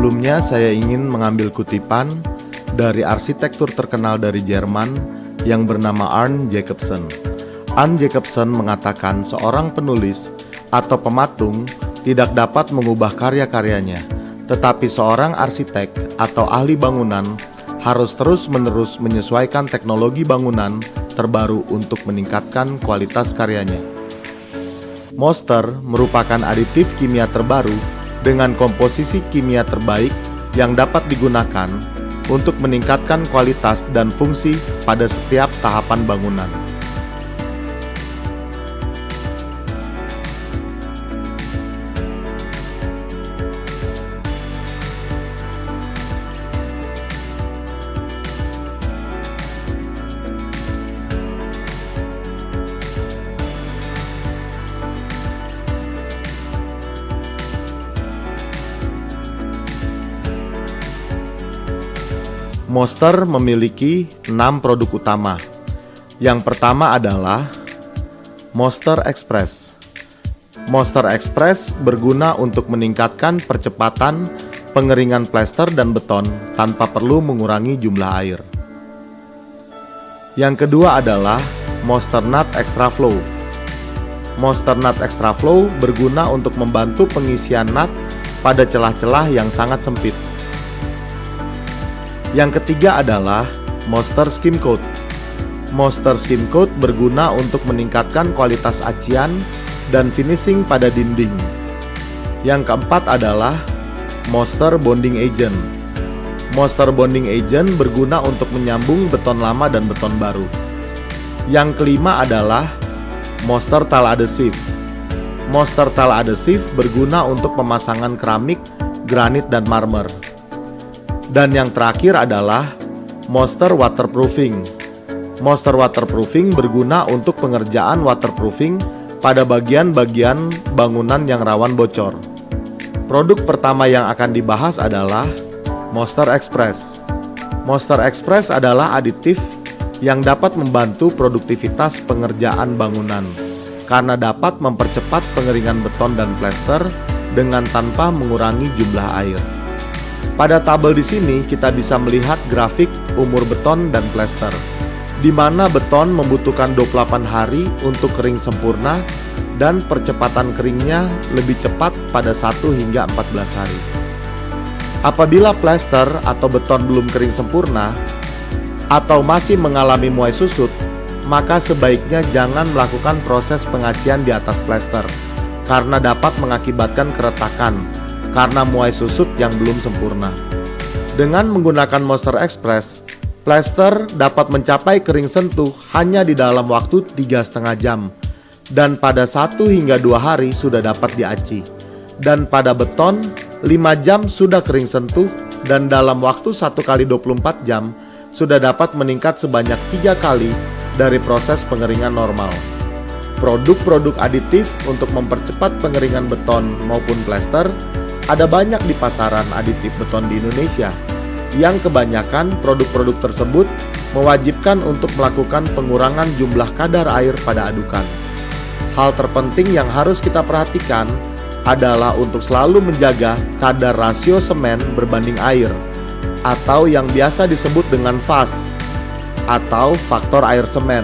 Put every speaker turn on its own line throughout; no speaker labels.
Sebelumnya saya ingin mengambil kutipan dari arsitektur terkenal dari Jerman yang bernama Arne Jacobsen. Arne Jacobsen mengatakan seorang penulis atau pematung tidak dapat mengubah karya-karyanya, tetapi seorang arsitek atau ahli bangunan harus terus-menerus menyesuaikan teknologi bangunan terbaru untuk meningkatkan kualitas karyanya. Moster merupakan aditif kimia terbaru dengan komposisi kimia terbaik yang dapat digunakan untuk meningkatkan kualitas dan fungsi pada setiap tahapan bangunan. Moster memiliki 6 produk utama. Yang pertama adalah Moster Express. Moster Express berguna untuk meningkatkan percepatan pengeringan plester dan beton tanpa perlu mengurangi jumlah air. Yang kedua adalah Moster Nut Extra Flow. Moster Nut Extra Flow berguna untuk membantu pengisian nut pada celah-celah yang sangat sempit. Yang ketiga adalah Moster Skim Coat. Moster Skim Coat berguna untuk meningkatkan kualitas acian dan finishing pada dinding. Yang keempat adalah Moster Bonding Agent. Moster Bonding Agent berguna untuk menyambung beton lama dan beton baru. Yang kelima adalah Moster Tile Adhesive. Moster Tile Adhesive berguna untuk pemasangan keramik, granit, dan marmer. Dan yang terakhir adalah Moster Waterproofing. Moster Waterproofing berguna untuk pengerjaan waterproofing pada bagian-bagian bangunan yang rawan bocor. Produk pertama yang akan dibahas adalah Moster Express. Moster Express adalah aditif yang dapat membantu produktivitas pengerjaan bangunan karena dapat mempercepat pengeringan beton dan plester dengan tanpa mengurangi jumlah air. Pada tabel di sini kita bisa melihat grafik umur beton dan plester, di mana beton membutuhkan 28 hari untuk kering sempurna dan percepatan keringnya lebih cepat pada 1 hingga 14 hari. Apabila plester atau beton belum kering sempurna atau masih mengalami muai susut, maka sebaiknya jangan melakukan proses pengacian di atas plester karena dapat mengakibatkan keretakan karena muai susut yang belum sempurna. Dengan menggunakan Moster Express, plester dapat mencapai kering sentuh hanya di dalam waktu 3,5 jam, dan pada 1 hingga 2 hari sudah dapat diaci. Dan pada beton, 5 jam sudah kering sentuh, dan dalam waktu 1 kali 24 jam sudah dapat meningkat sebanyak 3 kali dari proses pengeringan normal. Produk-produk aditif untuk mempercepat pengeringan beton maupun plester ada banyak di pasaran aditif beton di Indonesia, yang kebanyakan produk-produk tersebut mewajibkan untuk melakukan pengurangan jumlah kadar air pada adukan. Hal terpenting yang harus kita perhatikan adalah untuk selalu menjaga kadar rasio semen berbanding air, atau yang biasa disebut dengan FAS, atau faktor air semen,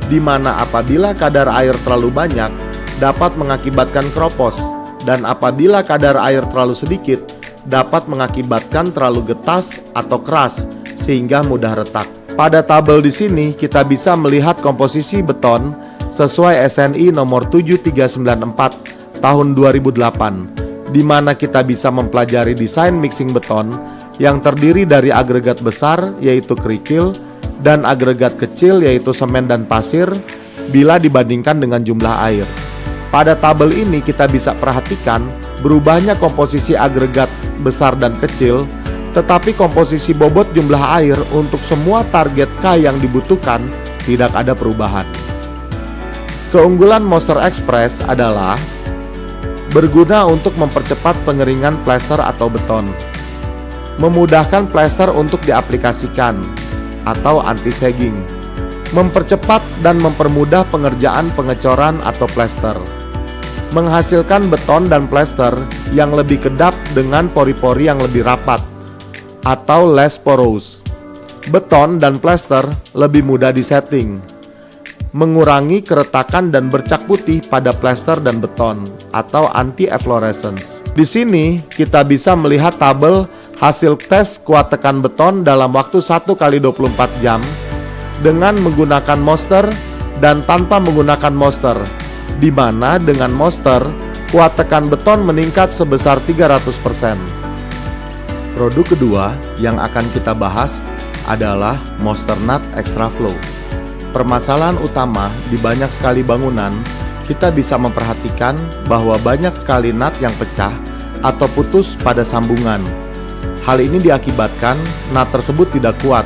di mana apabila kadar air terlalu banyak dapat mengakibatkan kropos, dan apabila kadar air terlalu sedikit dapat mengakibatkan terlalu getas atau keras sehingga mudah retak. Pada tabel di sini kita bisa melihat komposisi beton sesuai SNI nomor 7394 tahun 2008, di mana kita bisa mempelajari desain mixing beton yang terdiri dari agregat besar yaitu kerikil dan agregat kecil yaitu semen dan pasir bila dibandingkan dengan jumlah air. Pada tabel ini kita bisa perhatikan berubahnya komposisi agregat besar dan kecil, tetapi komposisi bobot jumlah air untuk semua target K yang dibutuhkan tidak ada perubahan. Keunggulan Moster Express adalah berguna untuk mempercepat pengeringan plester atau beton, memudahkan plester untuk diaplikasikan atau anti-sagging, mempercepat dan mempermudah pengerjaan pengecoran atau plester, menghasilkan beton dan plester yang lebih kedap dengan pori-pori yang lebih rapat atau less porous. Beton dan plester lebih mudah disetting, mengurangi keretakan dan bercak putih pada plester dan beton atau anti-efflorescence. Di sini kita bisa melihat tabel hasil tes kuat tekan beton dalam waktu 1 kali 24 jam dengan menggunakan Monster dan tanpa menggunakan Monster, di mana dengan Monster kuat tekan beton meningkat sebesar 300%. Produk kedua yang akan kita bahas adalah Monster Nut Extra Flow. Permasalahan utama di banyak sekali bangunan, kita bisa memperhatikan bahwa banyak sekali nut yang pecah atau putus pada sambungan. Hal ini diakibatkan nut tersebut tidak kuat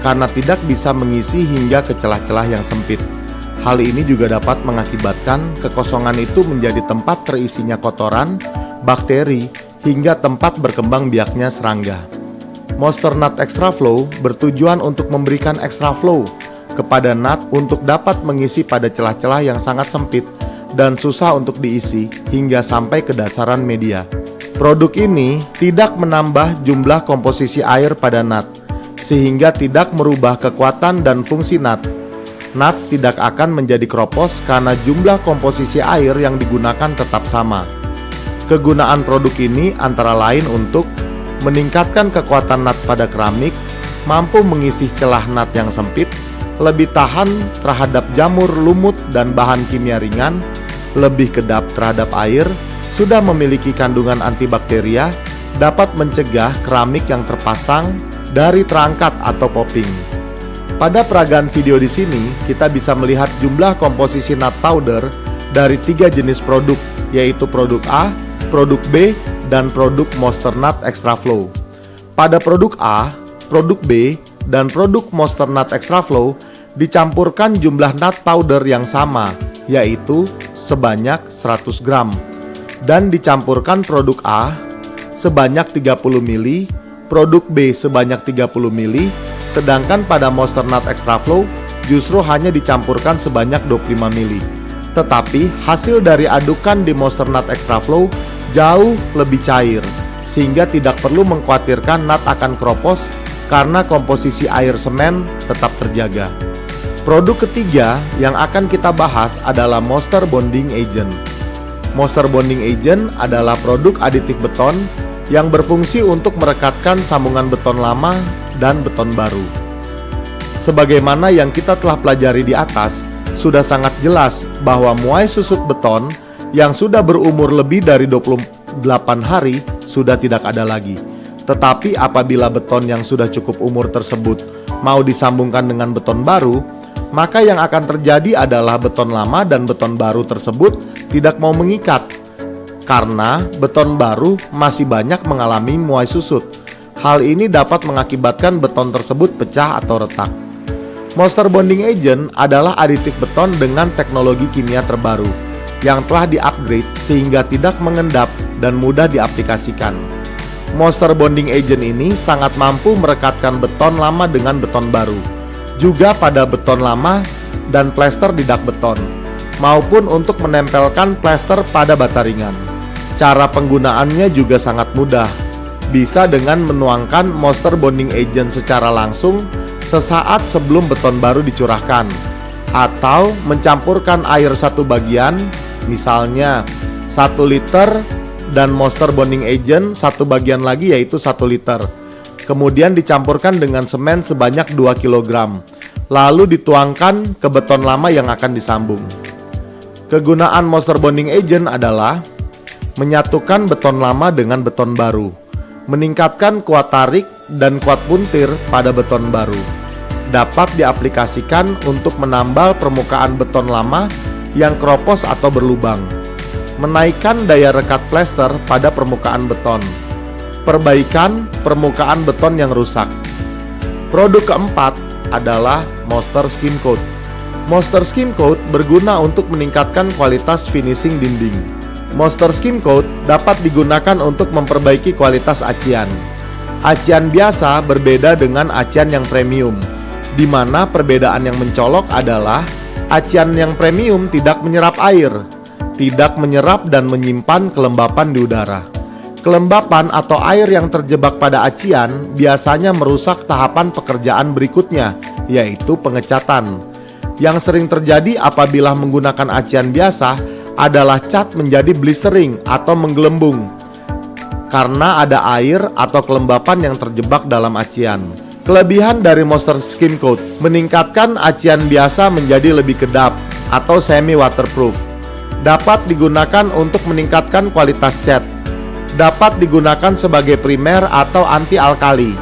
karena tidak bisa mengisi hingga ke celah-celah yang sempit. Hal ini juga dapat mengakibatkan kekosongan itu menjadi tempat terisinya kotoran, bakteri, hingga tempat berkembang biaknya serangga. Monster Nut Extra Flow bertujuan untuk memberikan extra flow kepada nut untuk dapat mengisi pada celah-celah yang sangat sempit dan susah untuk diisi hingga sampai ke dasaran media. Produk ini tidak menambah jumlah komposisi air pada nut, sehingga tidak merubah kekuatan dan fungsi nut. Nut tidak akan menjadi kropos karena jumlah komposisi air yang digunakan tetap sama. Kegunaan produk ini antara lain untuk meningkatkan kekuatan nut pada keramik, mampu mengisi celah nut yang sempit, lebih tahan terhadap jamur, lumut, dan bahan kimia ringan, lebih kedap terhadap air, sudah memiliki kandungan antibakteria, dapat mencegah keramik yang terpasang dari terangkat atau popping. Pada peragaan video di sini, kita bisa melihat jumlah komposisi nut powder dari 3 jenis produk, yaitu produk A, produk B, dan produk Monster Nut Extra Flow. Pada produk A, produk B, dan produk Monster Nut Extra Flow dicampurkan jumlah nut powder yang sama, yaitu sebanyak 100 gram, dan dicampurkan produk A sebanyak 30 ml, produk B sebanyak 30 ml, sedangkan pada Monster Nut Extra Flow justru hanya dicampurkan sebanyak 25 ml. Tetapi hasil dari adukan di Monster Nut Extra Flow jauh lebih cair, sehingga tidak perlu mengkhawatirkan nut akan kropos karena komposisi air semen tetap terjaga. Produk ketiga yang akan kita bahas adalah Monster Bonding Agent. Monster Bonding Agent adalah produk aditif beton yang berfungsi untuk merekatkan sambungan beton lama dan beton baru. Sebagaimana yang kita telah pelajari di atas, sudah sangat jelas bahwa muai susut beton yang sudah berumur lebih dari 28 hari sudah tidak ada lagi. Tetapi apabila beton yang sudah cukup umur tersebut mau disambungkan dengan beton baru, maka yang akan terjadi adalah beton lama dan beton baru tersebut tidak mau mengikat, karena beton baru masih banyak mengalami muai susut. Hal ini dapat mengakibatkan beton tersebut pecah atau retak. Monster Bonding Agent adalah aditif beton dengan teknologi kimia terbaru yang telah di-upgrade sehingga tidak mengendap dan mudah diaplikasikan. Monster Bonding Agent ini sangat mampu merekatkan beton lama dengan beton baru, juga pada beton lama dan plester di dak beton, maupun untuk menempelkan plester pada bata ringan. Cara penggunaannya juga sangat mudah, bisa dengan menuangkan Monster Bonding Agent secara langsung sesaat sebelum beton baru dicurahkan, atau mencampurkan air satu bagian, misalnya 1 liter, dan Monster Bonding Agent satu bagian lagi yaitu 1 liter. Kemudian dicampurkan dengan semen sebanyak 2 kg, lalu dituangkan ke beton lama yang akan disambung. Kegunaan Monster Bonding Agent adalah menyatukan beton lama dengan beton baru, meningkatkan kuat tarik dan kuat puntir pada beton baru. Dapat diaplikasikan untuk menambal permukaan beton lama yang kropos atau berlubang, menaikkan daya rekat plester pada permukaan beton, perbaikan permukaan beton yang rusak. Produk keempat adalah Monster Skim Coat. Monster Skim Coat berguna untuk meningkatkan kualitas finishing dinding. Monster Skim Coat dapat digunakan untuk memperbaiki kualitas acian. Acian biasa berbeda dengan acian yang premium, di mana perbedaan yang mencolok adalah acian yang premium tidak menyerap air, tidak menyerap dan menyimpan kelembapan di udara. Kelembapan atau air yang terjebak pada acian biasanya merusak tahapan pekerjaan berikutnya, yaitu pengecatan. Yang sering terjadi apabila menggunakan acian biasa adalah cat menjadi blistering atau menggelembung karena ada air atau kelembapan yang terjebak dalam acian. Kelebihan dari Monster Skim Coat meningkatkan acian biasa menjadi lebih kedap atau semi waterproof. Dapat digunakan untuk meningkatkan kualitas cat. Dapat digunakan sebagai primer atau anti alkali.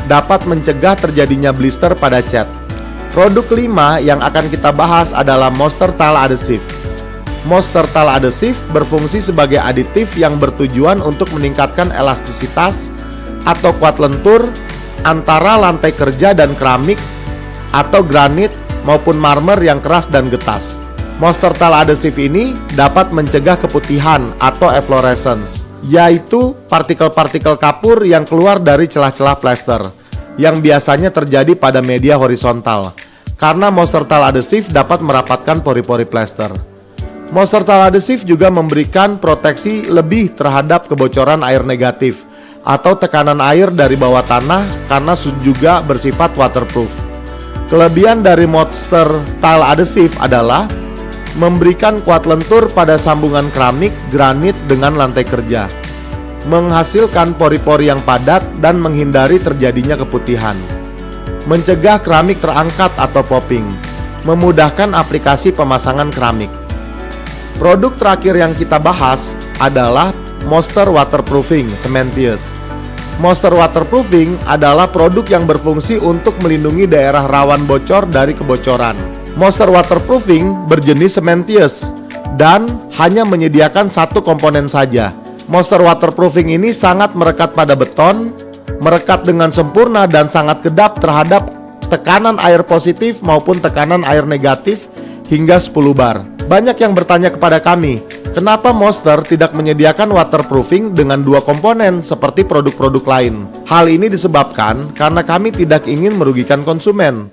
Dapat mencegah terjadinya blister pada cat. Produk kelima yang akan kita bahas adalah Monster Tile Adhesive. Monster Tile Adhesive berfungsi sebagai aditif yang bertujuan untuk meningkatkan elastisitas atau kuat lentur antara lantai kerja dan keramik atau granit maupun marmer yang keras dan getas. Monster Tile Adhesive ini dapat mencegah keputihan atau efflorescence, yaitu partikel-partikel kapur yang keluar dari celah-celah plester yang biasanya terjadi pada media horizontal, karena Monster Tile Adhesive dapat merapatkan pori-pori plester. Monster Tile Adhesive juga memberikan proteksi lebih terhadap kebocoran air negatif atau tekanan air dari bawah tanah karena juga bersifat waterproof. Kelebihan dari Monster Tile Adhesive adalah memberikan kuat lentur pada sambungan keramik granit dengan lantai kerja, menghasilkan pori-pori yang padat dan menghindari terjadinya keputihan, mencegah keramik terangkat atau popping, memudahkan aplikasi pemasangan keramik. Produk terakhir yang kita bahas adalah Monster Waterproofing Cementitious. Monster Waterproofing adalah produk yang berfungsi untuk melindungi daerah rawan bocor dari kebocoran. Monster Waterproofing berjenis cementitious dan hanya menyediakan satu komponen saja. Monster Waterproofing ini sangat merekat pada beton, merekat dengan sempurna dan sangat kedap terhadap tekanan air positif maupun tekanan air negatif hingga 10 bar. Banyak yang bertanya kepada kami, kenapa Monster tidak menyediakan waterproofing dengan dua komponen seperti produk-produk lain? Hal ini disebabkan karena kami tidak ingin merugikan konsumen,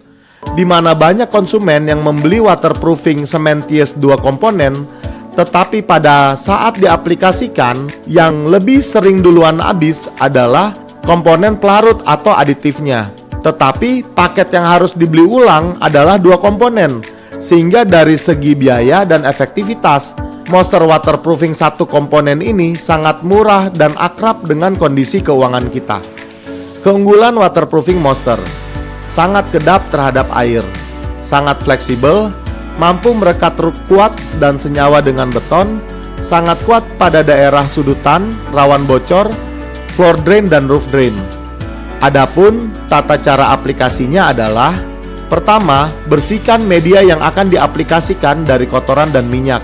di mana banyak konsumen yang membeli waterproofing cementitious dua komponen, tetapi pada saat diaplikasikan yang lebih sering duluan habis adalah komponen pelarut atau aditifnya. Tetapi paket yang harus dibeli ulang adalah dua komponen, sehingga dari segi biaya dan efektivitas, Monster Waterproofing satu komponen ini sangat murah dan akrab dengan kondisi keuangan kita. Keunggulan waterproofing Monster: sangat kedap terhadap air, sangat fleksibel, mampu merekat kuat dan senyawa dengan beton, sangat kuat pada daerah sudutan, rawan bocor, floor drain dan roof drain. Adapun tata cara aplikasinya adalah: pertama, bersihkan media yang akan diaplikasikan dari kotoran dan minyak.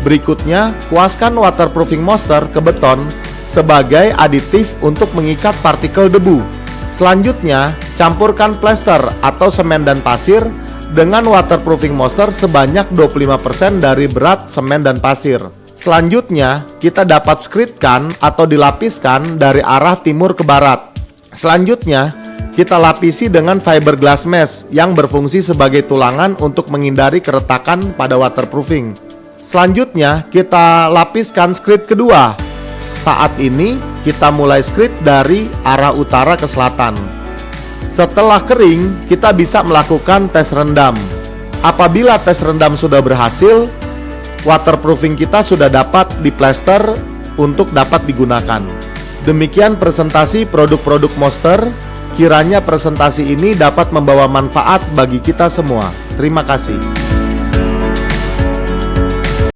Berikutnya, kuaskan waterproofing Monster ke beton sebagai aditif untuk mengikat partikel debu. Selanjutnya, campurkan plester atau semen dan pasir dengan waterproofing Monster sebanyak 25% dari berat semen dan pasir. Selanjutnya, kita dapat skritkan atau dilapiskan dari arah timur ke barat. Selanjutnya, kita lapisi dengan fiberglass mesh yang berfungsi sebagai tulangan untuk menghindari keretakan pada waterproofing. Selanjutnya, kita lapiskan skrit kedua. Saat ini, kita mulai skrit dari arah utara ke selatan. Setelah kering, kita bisa melakukan tes rendam. Apabila tes rendam sudah berhasil, waterproofing kita sudah dapat diplester untuk dapat digunakan. Demikian presentasi produk-produk Monster. Kiranya presentasi ini dapat membawa manfaat bagi kita semua. Terima kasih.